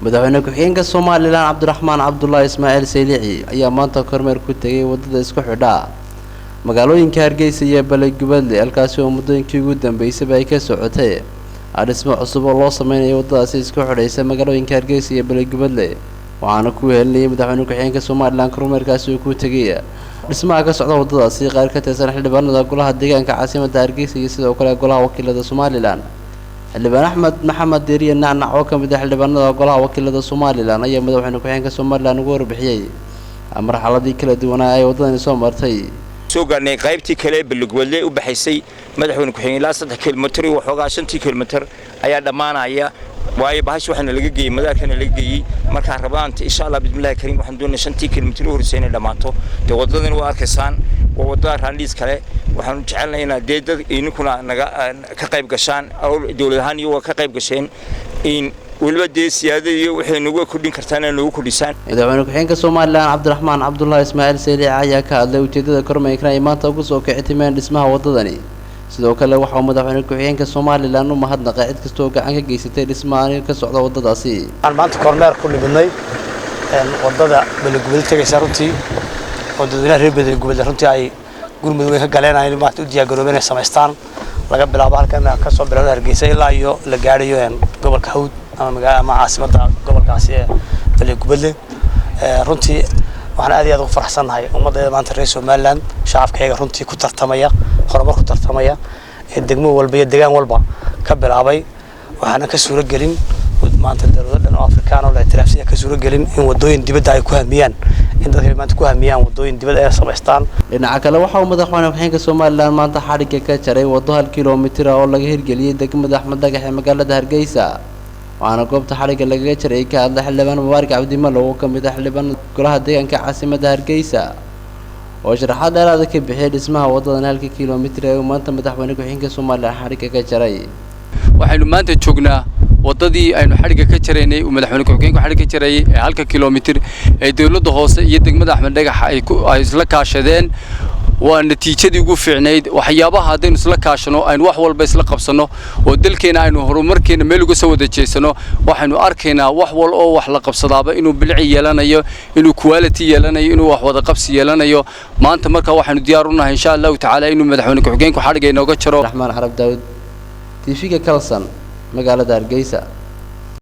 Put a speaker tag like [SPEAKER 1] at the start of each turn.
[SPEAKER 1] madaxweyne ku-xigeenka Soomaaliland Cabdiraxmaan Cabdullaahi Ismaaciil Saylici ayaa maanta kormeer ku tagay wadada isku xidha magaalooyinka Hargeysa iyo Balagubadle halkaas oo muddooyinkii ugu dambeysay ay ka socotay dhismo cusub oo loo sameeyay wadadaas isku xidhaysa magaalooyinka Hargeysa iyo Balagubadle waxaana ku helnay madaxweyne ku-xigeenka Soomaaliland kormeerkaas uu ku tagay dhismaha ka socda wadadaas qaar ka tirsan xildhibaanada golaha deegaanka caasimadda Hargeysa iyo sidoo kale golaha wakiilada Soomaaliland xildhibaan Axmed Maxamed Deeriye Nacnac oo ka mid ah xildhibaanada golaha wakiilada Soomaaliland ayaa madaxweyne ku-xigeenka Soomaaliland ugu warbixiyay marxaladii kala duwan ee wadadani soo martay
[SPEAKER 2] soo gaarnay qaybtii kale Balagubadle u baxaysay madaxweyne ku-xigeen ilaa 3 kiiloomitir iyo waxoogaa 5 kiiloomitir ayaa dhamaanaya waayo bahash waxana laga geeyay madaarkana laga geeyay marka rabaanta insha Allah bismillaah kariim waxaan doonaa 5 kiiloomitir oo horseena dhamaato de wadadan waa arkaysaan waa wadada raandis kale waxaan jecelnahay in dad inkuna naga ka qayb gashaan oo dawladahan iyo ka qayb gasheen in waliba siyaadada iyo waxay nagu kordhin kartaan in lagu kordhisaan
[SPEAKER 1] madaxweyne ku-xigeenka Soomaaliland Cabdiraxmaan Cabdullaahi Ismaaciil Saylici ayaa ka hadlay ujeedada kormeerka ay maanta ugu soo kicitimeen dhismaha wadadani sidoo kale waxa madaxweyne ku-xigeenka Soomaaliland u mahadnaqay cid kasta oo gacan ka geysatay dhismaha ka socda wadadaasi
[SPEAKER 3] aan maanta kormeer ku libnay wadada Balagubadle tagaysa runtii wadada reer Balagubadle runtii ay gurmud way ka galeenayeen maanta u diyaar garoobeen samaystaan laga bilaabo halkan ka soo bilaabo Hargeysa ilaa iyo la gaarayo gobolka Hawd ama caasimadda gobolkaasi ee Balagubadle runtii waxaan aad iyo aad ugu faraxsanahay ummadda maanta reer Soomaaliland shacabkayga runtii ku tartamaya horumar ku tartamaya degmo walba iyo deegaan walba ka bilaabay waxaana ka suura gelin maanta dawladdan Afrikaan oo la tiraafsiya ka suura gelin in wadooyin dibadda ay ku hamiyaan in dadka maanta ku hamiyaan wadooyin dibadda ay samaystaan
[SPEAKER 1] dhinaca kale waxa madaxweyne ku-xigeenka Soomaaliland maanta xariga ka jaray wado 1 kiiloomitir oo laga hirgeliyay degmada Axmed Dhagax ee magaalada Hargeysa waxaana goobta xariga laga jaray ka hadlay xildhibaan Mubaarak Cabdi Malo oo ka mid ah xildhibaanada golaha deegaanka caasimadda Hargeysa oo sharaxaad dheeraad ah ka bixiyay dhismaha wadadan 1 kiiloomitir ee maanta madaxweyne ku-xigeenka Soomaaliland xariga ka jaray
[SPEAKER 4] waxaynu maanta joognaa wadadii aynu xariga ka jaraynay oo madaxweyne ku-xigeenku xariga ka jaray ee 1 kiiloomitir ee dawladda hoose iyo degmada Axmed Dhagax ay isla kaashadeen waa natiijadii ugu fiicnayd waxyaabaha hadaynu isla kaashano aynu wax walba isla qabsano oo dalkeena aynu horumarkeena meel uga soo wada jeesano waxaynu arkaynaa wax wal oo wax la qabsadaaba inuu bilic yeelanayo inuu quality yeelanayo inuu wax wada qabsi yeelanayo maanta marka waxaynu diyaar u nahay insha Allah taala inuu madaxweyne ku-xigeenku xariga inooga jaro
[SPEAKER 1] Raxmaan Carab Daawud TV-ga Kalsan magaalada Hargeysa.